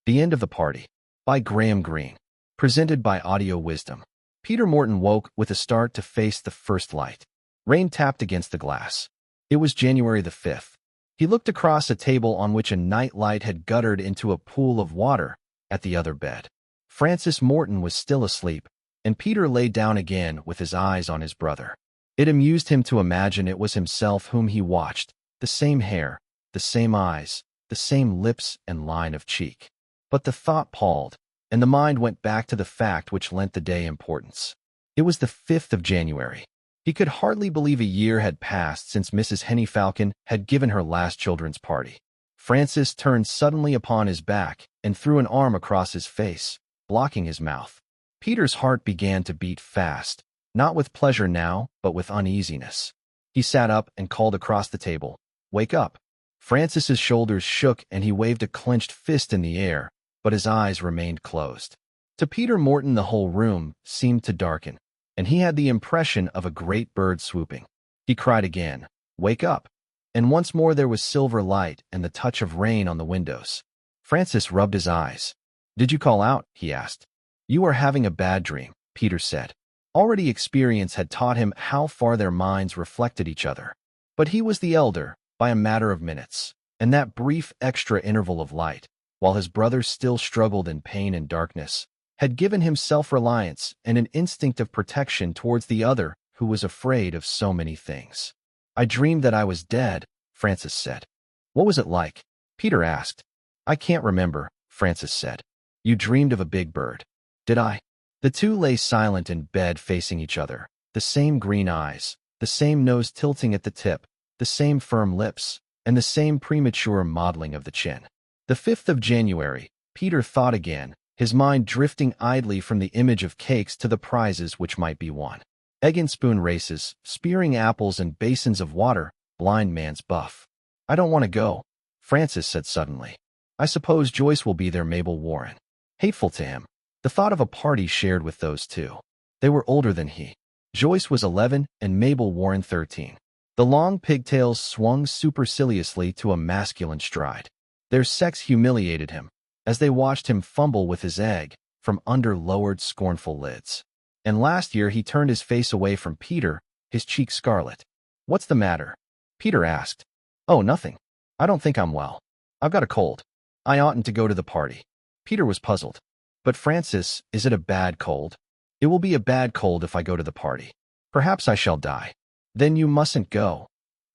The End of the Party by Graham Greene. Presented by Audio Wisdom. Peter Morton woke with a start to face the first light. Rain tapped against the glass. It was January the 5th. He looked across a table on which a night light had guttered into a pool of water at the other bed. Francis Morton was still asleep, and Peter lay down again with his eyes on his brother. It amused him to imagine it was himself whom he watched, the same hair, the same eyes, the same lips and line of cheek. But the thought palled, and the mind went back to the fact which lent the day importance. It was the 5th of January. He could hardly believe a year had passed since Mrs. Henny Falcon had given her last children's party. Francis turned suddenly upon his back and threw an arm across his face, blocking his mouth. Peter's heart began to beat fast, not with pleasure now, but with uneasiness. He sat up and called across the table, "Wake up." Francis's shoulders shook and he waved a clenched fist in the air, but his eyes remained closed. To Peter Morton the whole room seemed to darken, and he had the impression of a great bird swooping. He cried again, "Wake up!" And once more there was silver light and the touch of rain on the windows. Francis rubbed his eyes. "Did you call out?" he asked. "You are having a bad dream," Peter said. Already experience had taught him how far their minds reflected each other. But he was the elder, by a matter of minutes, and that brief extra interval of light, while his brother still struggled in pain and darkness, had given him self-reliance and an instinct of protection towards the other who was afraid of so many things. "I dreamed that I was dead," Francis said. "What was it like?" Peter asked. "I can't remember," Francis said. "You dreamed of a big bird." "Did I?" The two lay silent in bed facing each other, the same green eyes, the same nose tilting at the tip, the same firm lips, and the same premature modeling of the chin. The 5th of January, Peter thought again, his mind drifting idly from the image of cakes to the prizes which might be won. Egg and spoon races, spearing apples and basins of water, blind man's buff. "I don't want to go," Francis said suddenly. "I suppose Joyce will be there." Mabel Warren. Hateful to him, the thought of a party shared with those two. They were older than he. Joyce was 11 and Mabel Warren 13. The long pigtails swung superciliously to a masculine stride. Their sex humiliated him, as they watched him fumble with his egg from under lowered scornful lids. And last year he turned his face away from Peter, his cheeks scarlet. "What's the matter?" Peter asked. "Oh, nothing. I don't think I'm well. I've got a cold. I oughtn't to go to the party." Peter was puzzled. "But Francis, is it a bad cold?" "It will be a bad cold if I go to the party. Perhaps I shall die." "Then you mustn't go,"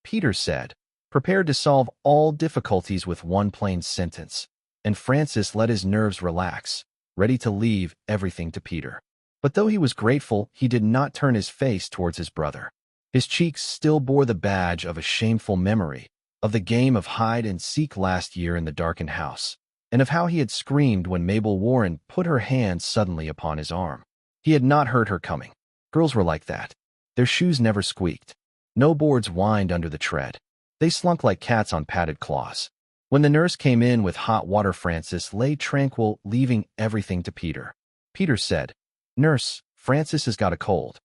Peter said, prepared to solve all difficulties with one plain sentence. And Francis let his nerves relax, ready to leave everything to Peter. But though he was grateful, he did not turn his face towards his brother. His cheeks still bore the badge of a shameful memory of the game of hide-and-seek last year in the darkened house, and of how he had screamed when Mabel Warren put her hand suddenly upon his arm. He had not heard her coming. Girls were like that. Their shoes never squeaked. No boards whined under the tread. They slunk like cats on padded claws. When the nurse came in with hot water, Francis lay tranquil, leaving everything to Peter. Peter said, "Nurse, Francis has got a cold."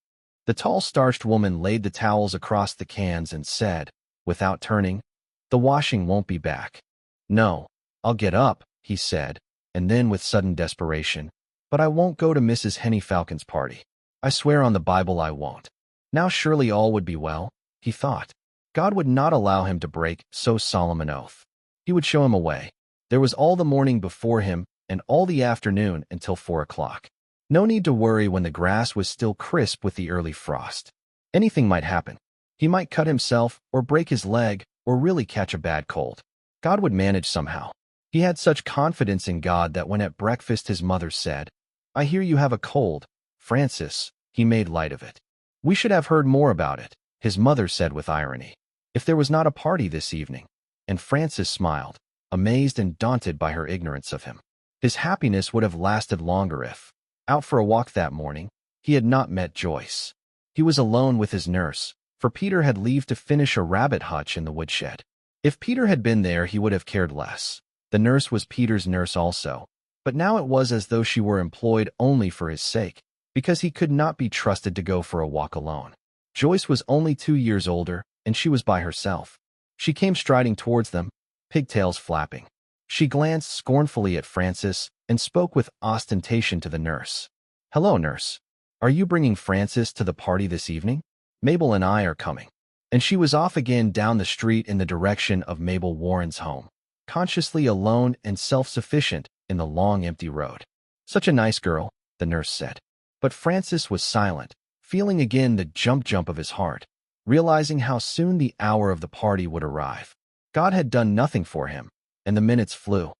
The tall, starched woman laid the towels across the cans and said, without turning, "The washing won't be back." "No, I'll get up," he said, and then with sudden desperation, "But I won't go to Mrs. Henny Falcon's party. I swear on the Bible I won't." Now surely all would be well, he thought. God would not allow him to break so solemn an oath. He would show him a way. There was all the morning before him and all the afternoon until 4 o'clock. No need to worry when the grass was still crisp with the early frost. Anything might happen. He might cut himself or break his leg or really catch a bad cold. God would manage somehow. He had such confidence in God that when at breakfast his mother said, "I hear you have a cold, Francis," he made light of it. "We should have heard more about it," his mother said with irony, "if there was not a party this evening." And Francis smiled, amazed and daunted by her ignorance of him. His happiness would have lasted longer if, out for a walk that morning, he had not met Joyce. He was alone with his nurse, for Peter had leave to finish a rabbit hutch in the woodshed. If Peter had been there, he would have cared less. The nurse was Peter's nurse also, but now it was as though she were employed only for his sake, because he could not be trusted to go for a walk alone. Joyce was only 2 years older, and she was by herself. She came striding towards them, pigtails flapping. She glanced scornfully at Francis and spoke with ostentation to the nurse. "Hello, nurse. Are you bringing Francis to the party this evening? Mabel and I are coming." And she was off again down the street in the direction of Mabel Warren's home, consciously alone and self-sufficient in the long empty road. "Such a nice girl," the nurse said. But Francis was silent, feeling again the jump of his heart, realizing how soon the hour of the party would arrive. God had done nothing for him, and the minutes flew.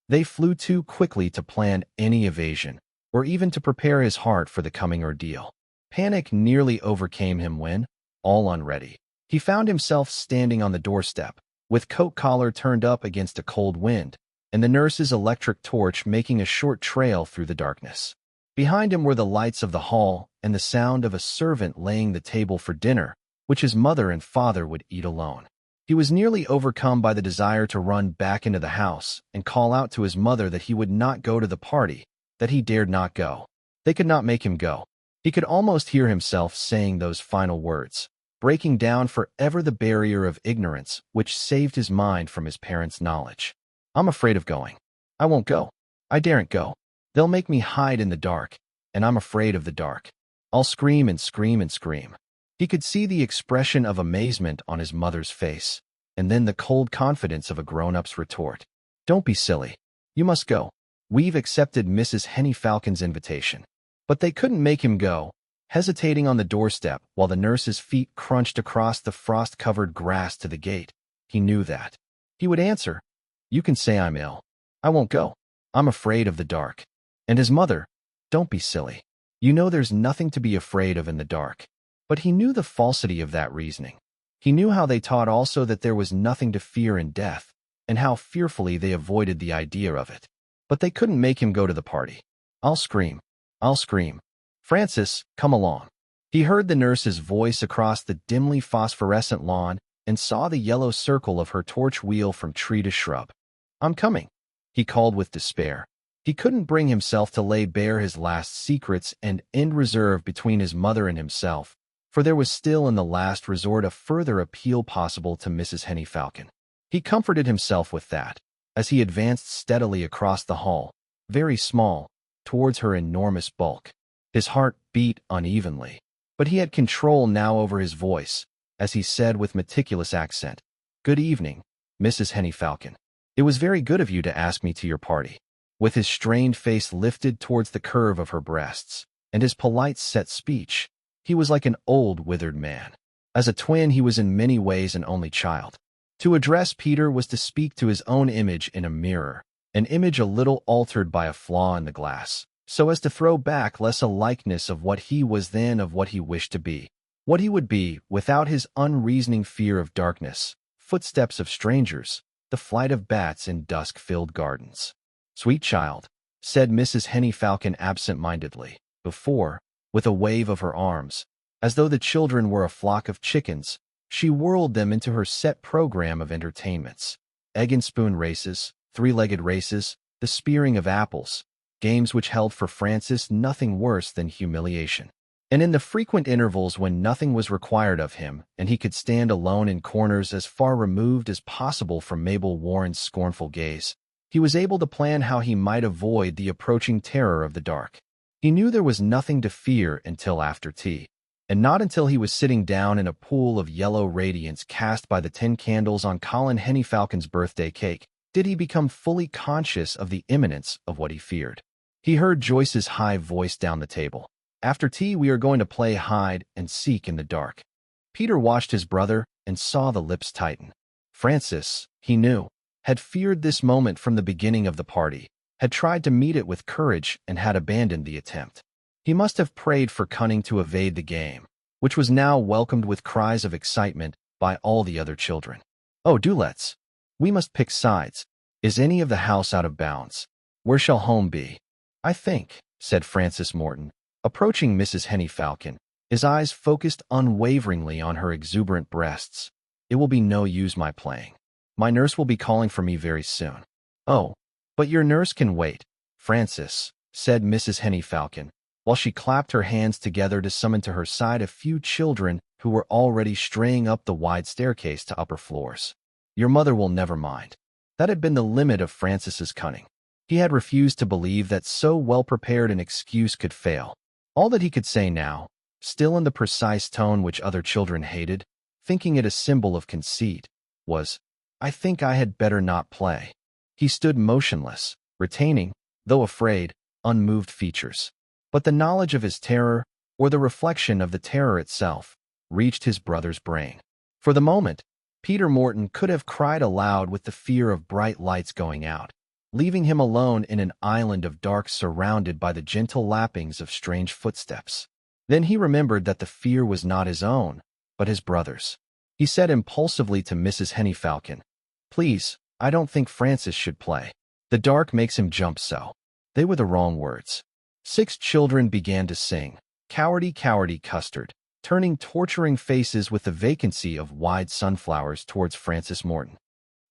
They flew too quickly to plan any evasion, or even to prepare his heart for the coming ordeal. Panic nearly overcame him when, all unready, he found himself standing on the doorstep, with coat collar turned up against a cold wind, and the nurse's electric torch making a short trail through the darkness. Behind him were the lights of the hall and the sound of a servant laying the table for dinner, which his mother and father would eat alone. He was nearly overcome by the desire to run back into the house and call out to his mother that he would not go to the party, that he dared not go. They could not make him go. He could almost hear himself saying those final words, breaking down forever the barrier of ignorance which saved his mind from his parents' knowledge. "I'm afraid of going. I won't go. I daren't go. They'll make me hide in the dark, and I'm afraid of the dark. I'll scream and scream and scream." He could see the expression of amazement on his mother's face, and then the cold confidence of a grown-up's retort. "Don't be silly. You must go. We've accepted Mrs. Henny Falcon's invitation." But they couldn't make him go, hesitating on the doorstep while the nurse's feet crunched across the frost-covered grass to the gate. He knew that. He would answer, "You can say I'm ill. I won't go. I'm afraid of the dark." And his mother, "Don't be silly. You know there's nothing to be afraid of in the dark." But he knew the falsity of that reasoning. He knew how they taught also that there was nothing to fear in death, and how fearfully they avoided the idea of it. But they couldn't make him go to the party. "I'll scream. I'll scream. Francis, come along." He heard the nurse's voice across the dimly phosphorescent lawn and saw the yellow circle of her torch wheel from tree to shrub. "I'm coming," he called with despair. He couldn't bring himself to lay bare his last secrets and end reserve between his mother and himself, for there was still in the last resort a further appeal possible to Mrs. Henny Falcon. He comforted himself with that, as he advanced steadily across the hall, very small, towards her enormous bulk. His heart beat unevenly, but he had control now over his voice, as he said with meticulous accent, "Good evening, Mrs. Henny Falcon. It was very good of you to ask me to your party." With his strained face lifted towards the curve of her breasts, and his polite set speech, he was like an old, withered man. As a twin, he was in many ways an only child. To address Peter was to speak to his own image in a mirror, an image a little altered by a flaw in the glass, so as to throw back less a likeness of what he was then of what he wished to be, what he would be without his unreasoning fear of darkness, footsteps of strangers, the flight of bats in dusk-filled gardens. "Sweet child," said Mrs. Henny Falcon absent-mindedly, before, with a wave of her arms, as though the children were a flock of chickens, she whirled them into her set program of entertainments. Egg and spoon races, three-legged races, the spearing of apples, games which held for Francis nothing worse than humiliation. And in the frequent intervals when nothing was required of him, and he could stand alone in corners as far removed as possible from Mabel Warren's scornful gaze, he was able to plan how he might avoid the approaching terror of the dark. He knew there was nothing to fear until after tea, and not until he was sitting down in a pool of yellow radiance cast by the 10 candles on Colin Henny Falcon's birthday cake, did he become fully conscious of the imminence of what he feared. He heard Joyce's high voice down the table. "After tea we are going to play hide and seek in the dark." Peter watched his brother and saw the lips tighten. Francis, he knew, had feared this moment from the beginning of the party, had tried to meet it with courage and had abandoned the attempt. He must have prayed for cunning to evade the game, which was now welcomed with cries of excitement by all the other children. "Oh, do let's. We must pick sides. Is any of the house out of bounds? Where shall home be?" "I think," said Francis Morton, approaching Mrs. Henny Falcon, his eyes focused unwaveringly on her exuberant breasts, "it will be no use my playing. My nurse will be calling for me very soon." "Oh, but your nurse can wait, Francis," said Mrs. Henny Falcon, while she clapped her hands together to summon to her side a few children who were already straying up the wide staircase to upper floors. "Your mother will never mind." That had been the limit of Francis's cunning. He had refused to believe that so well-prepared an excuse could fail. All that he could say now, still in the precise tone which other children hated, thinking it a symbol of conceit, was, "I think I had better not play." He stood motionless, retaining, though afraid, unmoved features. But the knowledge of his terror, or the reflection of the terror itself, reached his brother's brain. For the moment, Peter Morton could have cried aloud with the fear of bright lights going out, leaving him alone in an island of dark surrounded by the gentle lappings of strange footsteps. Then he remembered that the fear was not his own, but his brother's. He said impulsively to Mrs. Hennyfalcon, "Please, I don't think Francis should play. The dark makes him jump so." They were the wrong words. 6 children began to sing, "Cowardy, cowardy custard," turning torturing faces with the vacancy of wide sunflowers towards Francis Morton.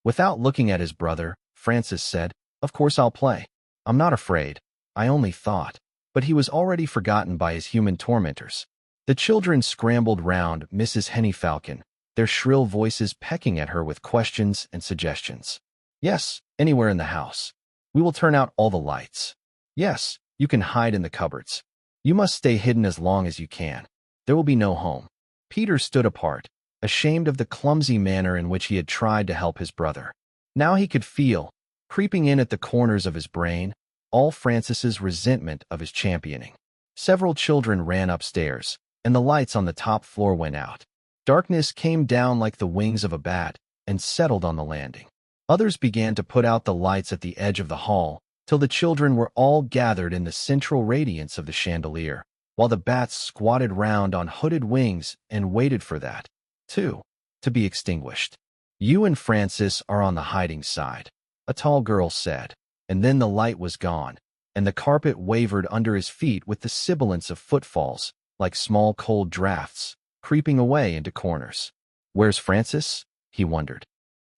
Without looking at his brother, Francis said, "Of course I'll play. I'm not afraid. I only thought." But he was already forgotten by his human tormentors. The children scrambled round Mrs. Hennyfalcon, their shrill voices pecking at her with questions and suggestions. "Yes, anywhere in the house. We will turn out all the lights. Yes, you can hide in the cupboards. You must stay hidden as long as you can. There will be no home." Peter stood apart, ashamed of the clumsy manner in which he had tried to help his brother. Now he could feel, creeping in at the corners of his brain, all Francis's resentment of his championing. Several children ran upstairs, and the lights on the top floor went out. Darkness came down like the wings of a bat and settled on the landing. Others began to put out the lights at the edge of the hall, till the children were all gathered in the central radiance of the chandelier, while the bats squatted round on hooded wings and waited for that, too, to be extinguished. "You and Francis are on the hiding side," a tall girl said, and then the light was gone, and the carpet wavered under his feet with the sibilance of footfalls, like small cold draughts, creeping away into corners. "Where's Francis?" he wondered.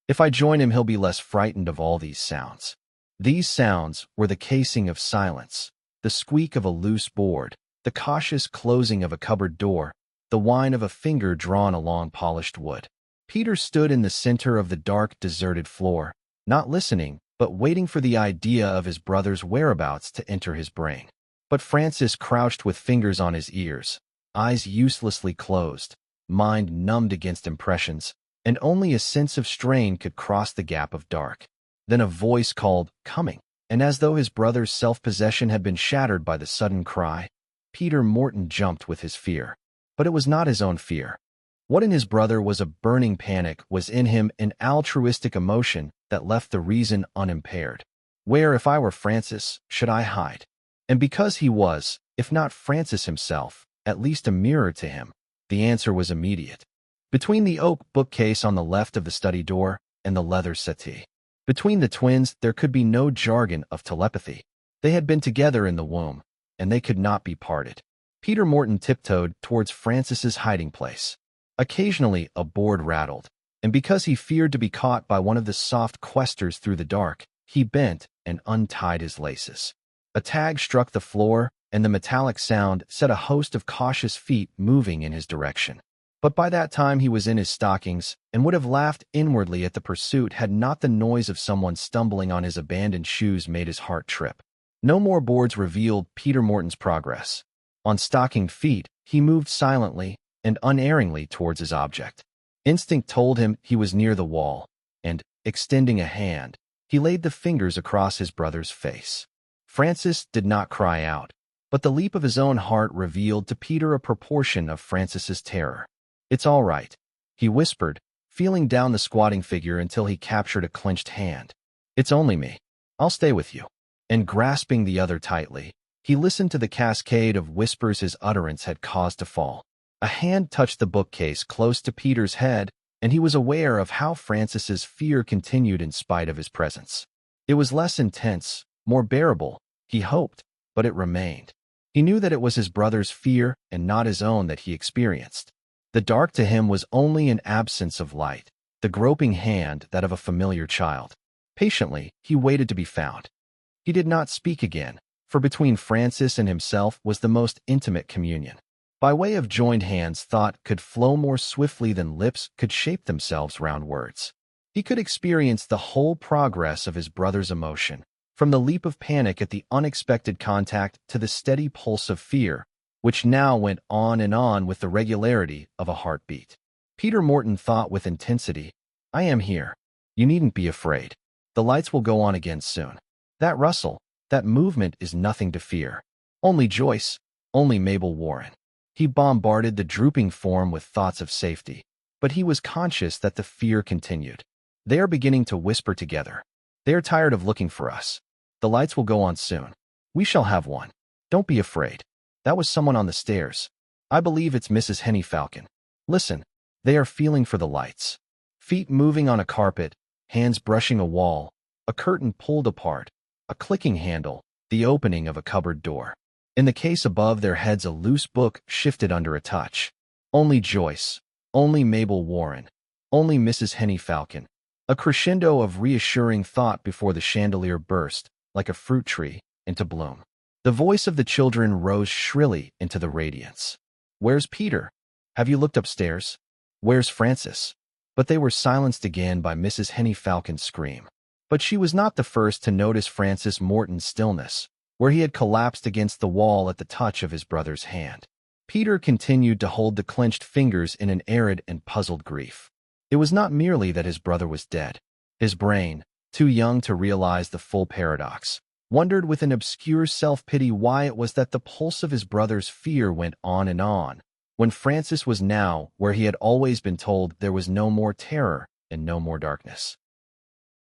"If I join him, he'll be less frightened of all these sounds." These sounds were the casing of silence, the squeak of a loose board, the cautious closing of a cupboard door, the whine of a finger drawn along polished wood. Peter stood in the center of the dark, deserted floor, not listening, but waiting for the idea of his brother's whereabouts to enter his brain. But Francis crouched with fingers on his ears, eyes uselessly closed, mind numbed against impressions, and only a sense of strain could cross the gap of dark. Then a voice called, "Coming," and as though his brother's self-possession had been shattered by the sudden cry, Peter Morton jumped with his fear. But it was not his own fear. What in his brother was a burning panic was in him an altruistic emotion that left the reason unimpaired. Where, if I were Francis, should I hide? And because he was, if not Francis himself, at least a mirror to him, the answer was immediate. Between the oak bookcase on the left of the study door and the leather settee. Between the twins there could be no jargon of telepathy. They had been together in the womb, and they could not be parted. Peter Morton tiptoed towards Francis's hiding place. Occasionally a board rattled, and because he feared to be caught by one of the soft questers through the dark, he bent and untied his laces. A tag struck the floor, and the metallic sound set a host of cautious feet moving in his direction. But by that time he was in his stockings and would have laughed inwardly at the pursuit had not the noise of someone stumbling on his abandoned shoes made his heart trip. No more boards revealed Peter Morton's progress. On stockinged feet, he moved silently and unerringly towards his object. Instinct told him he was near the wall, and, extending a hand, he laid the fingers across his brother's face. Francis did not cry out, but the leap of his own heart revealed to Peter a proportion of Francis's terror. "It's all right," he whispered, feeling down the squatting figure until he captured a clenched hand. "It's only me. I'll stay with you." And grasping the other tightly, he listened to the cascade of whispers his utterance had caused to fall. A hand touched the bookcase close to Peter's head, and he was aware of how Francis's fear continued in spite of his presence. It was less intense, more bearable, he hoped, but it remained. He knew that it was his brother's fear and not his own that he experienced. The dark to him was only an absence of light, the groping hand that of a familiar child. Patiently, he waited to be found. He did not speak again, for between Francis and himself was the most intimate communion. By way of joined hands, thought could flow more swiftly than lips could shape themselves round words. He could experience the whole progress of his brother's emotion, from the leap of panic at the unexpected contact to the steady pulse of fear, which now went on and on with the regularity of a heartbeat. Peter Morton thought with intensity, "I am here. You needn't be afraid. The lights will go on again soon. That rustle, that movement is nothing to fear. Only Joyce, only Mabel Warren." He bombarded the drooping form with thoughts of safety, but he was conscious that the fear continued. "They are beginning to whisper together. They are tired of looking for us. The lights will go on soon. We shall have one. Don't be afraid. That was someone on the stairs. I believe it's Mrs. Henny Falcon. Listen, they are feeling for the lights." Feet moving on a carpet, hands brushing a wall, a curtain pulled apart, a clicking handle, the opening of a cupboard door. In the case above their heads, a loose book shifted under a touch. Only Joyce, only Mabel Warren, only Mrs. Henny Falcon. A crescendo of reassuring thought before the chandelier burst, like a fruit tree, into bloom. The voice of the children rose shrilly into the radiance. "Where's Peter? Have you looked upstairs? Where's Francis?" But they were silenced again by Mrs. Henny Falcon's scream. But she was not the first to notice Francis Morton's stillness, where he had collapsed against the wall at the touch of his brother's hand. Peter continued to hold the clenched fingers in an arid and puzzled grief. It was not merely that his brother was dead. His brain, too young to realize the full paradox, wondered with an obscure self-pity why it was that the pulse of his brother's fear went on and on, when Francis was now where he had always been told there was no more terror and no more darkness.